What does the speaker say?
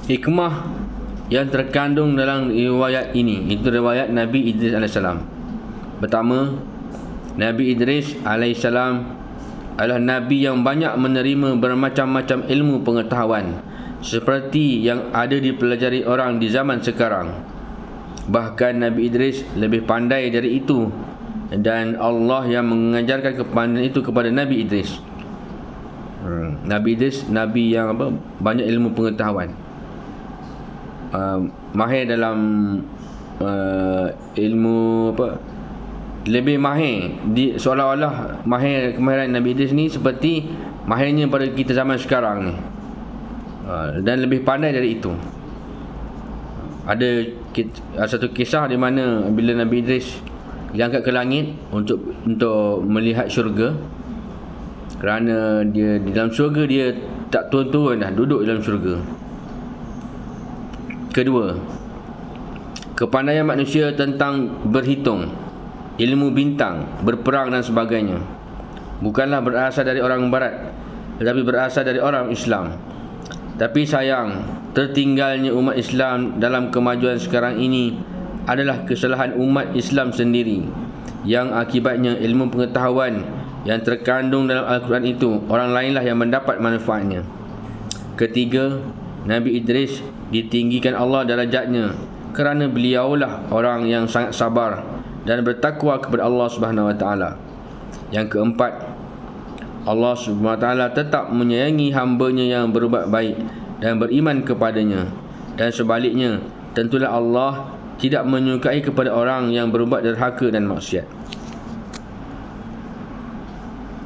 hikmah yang terkandung dalam riwayat ini, itu riwayat Nabi Idris AS. Pertama, Nabi Idris AS adalah Nabi yang banyak menerima bermacam-macam ilmu pengetahuan seperti yang ada dipelajari orang di zaman sekarang. Bahkan Nabi Idris lebih pandai dari itu, dan Allah yang mengajarkan kepandaian itu kepada Nabi Idris. Nabi Idris, Nabi yang banyak ilmu pengetahuan, mahir dalam ilmu lebih mahir seolah-olah kemahiran Nabi Idris ni seperti mahirnya pada kita zaman sekarang ni, dan lebih pandai dari itu. Ada satu kisah di mana bila Nabi Idris diangkat ke langit untuk melihat syurga, kerana dia di dalam syurga dia tak turun-turun dah, duduk dalam syurga. Kedua, kepandaian manusia tentang berhitung, ilmu bintang, berperang dan sebagainya bukanlah berasal dari orang barat, tetapi berasal dari orang Islam. Tapi sayang, tertinggalnya umat Islam dalam kemajuan sekarang ini adalah kesalahan umat Islam sendiri, yang akibatnya ilmu pengetahuan yang terkandung dalam Al-Quran itu orang lainlah yang mendapat manfaatnya. Ketiga, Nabi Idris ditinggikan Allah darajatnya kerana beliaulah orang yang sangat sabar dan bertakwa kepada Allah Subhanahu Wa Taala. Yang keempat, Allah Subhanahu Wa Taala tetap menyayangi hamba-Nya yang berbuat baik dan beriman kepadanya, dan sebaliknya tentulah Allah tidak menyukai kepada orang yang berbuat derhaka dan maksiat.